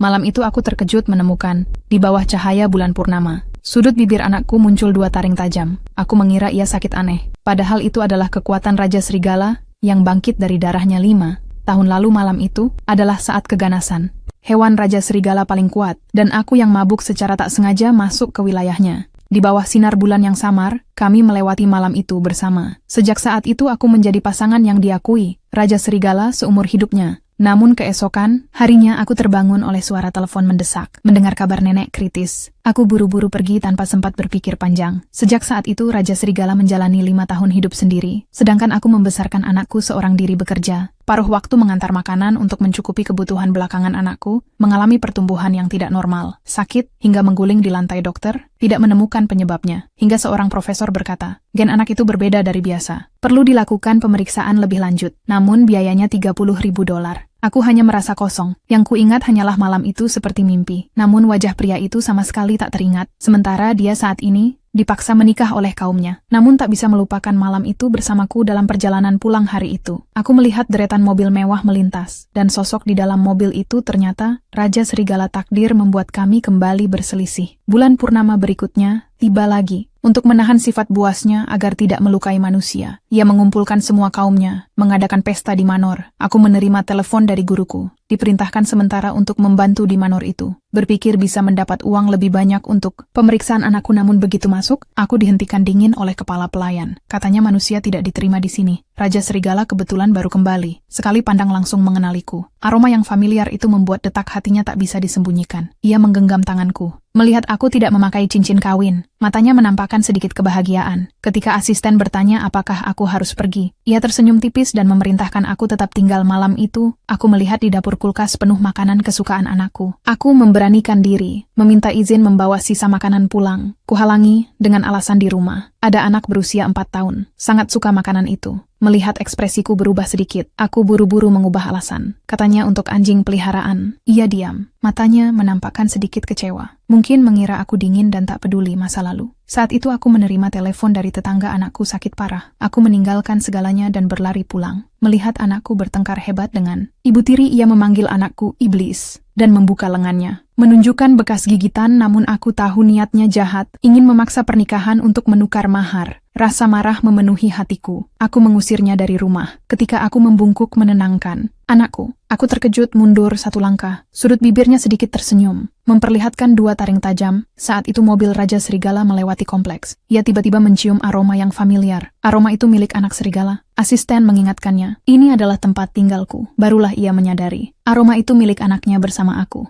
Malam itu aku terkejut menemukan, di bawah cahaya bulan purnama, sudut bibir anakku muncul dua taring tajam. Aku mengira ia sakit aneh. Padahal itu adalah kekuatan Raja Serigala yang bangkit dari darahnya 5 tahun lalu. Malam itu adalah saat keganasan. Hewan Raja Serigala paling kuat, dan aku yang mabuk secara tak sengaja masuk ke wilayahnya. Di bawah sinar bulan yang samar, kami melewati malam itu bersama. Sejak saat itu aku menjadi pasangan yang diakui Raja Serigala seumur hidupnya. Namun keesokan harinya aku terbangun oleh suara telepon mendesak. Mendengar kabar nenek kritis, aku buru-buru pergi tanpa sempat berpikir panjang. Sejak saat itu Raja Serigala menjalani 5 tahun hidup sendiri, sedangkan aku membesarkan anakku seorang diri bekerja. Paruh waktu mengantar makanan untuk mencukupi kebutuhan belakangan anakku, mengalami pertumbuhan yang tidak normal, sakit, hingga mengguling di lantai. Dokter tidak menemukan penyebabnya, hingga seorang profesor berkata, gen anak itu berbeda dari biasa. Perlu dilakukan pemeriksaan lebih lanjut, namun biayanya $30.000. Aku hanya merasa kosong. Yang kuingat hanyalah malam itu seperti mimpi. Namun wajah pria itu sama sekali tak teringat. Sementara dia saat ini dipaksa menikah oleh kaumnya. Namun tak bisa melupakan malam itu bersamaku dalam perjalanan pulang hari itu. Aku melihat deretan mobil mewah melintas, dan sosok di dalam mobil itu ternyata Raja Serigala. Takdir membuat kami kembali berselisih. Bulan purnama berikutnya tiba lagi. Untuk menahan sifat buasnya agar tidak melukai manusia, ia mengumpulkan semua kaumnya, mengadakan pesta di manor. Aku menerima telepon dari guruku, diperintahkan sementara untuk membantu di manor itu. Berpikir bisa mendapat uang lebih banyak untuk pemeriksaan anakku, namun begitu masuk, aku dihentikan dingin oleh kepala pelayan. Katanya manusia tidak diterima di sini. Raja Serigala kebetulan baru kembali. Sekali pandang langsung mengenaliku. Aroma yang familiar itu membuat detak hatinya tak bisa disembunyikan. Ia menggenggam tanganku. Melihat aku tidak memakai cincin kawin, matanya menampakkan sedikit kebahagiaan. Ketika asisten bertanya apakah aku harus pergi, ia tersenyum tipis dan memerintahkan aku tetap tinggal. Malam itu, aku melihat di dapur kulkas penuh makanan kesukaan anakku. Aku memberanikan diri, meminta izin membawa sisa makanan pulang. Kuhalangi dengan alasan di rumah ada anak berusia 4 tahun, sangat suka makanan itu. Melihat ekspresiku berubah sedikit, aku buru-buru mengubah alasan. Katanya untuk anjing peliharaan. Ia diam, matanya menampakkan sedikit kecewa. Mungkin mengira aku dingin dan tak peduli masa lalu. Saat itu aku menerima telepon dari tetangga anakku sakit parah. Aku meninggalkan segalanya dan berlari pulang. Melihat anakku bertengkar hebat dengan ibu tiri, ia memanggil anakku iblis dan membuka lengannya, menunjukkan bekas gigitan. Namun aku tahu niatnya jahat, ingin memaksa pernikahan untuk menukar mahar. Rasa marah memenuhi hatiku. Aku mengusirnya dari rumah. Ketika aku membungkuk menenangkan anakku, aku terkejut mundur 1 langkah. Sudut bibirnya sedikit tersenyum, memperlihatkan 2 taring tajam. Saat itu mobil Raja Serigala melewati kompleks. Ia tiba-tiba mencium aroma yang familiar. Aroma itu milik anak serigala. Asisten mengingatkannya, ini adalah tempat tinggalku. Barulah ia menyadari, aroma itu milik anaknya bersama aku.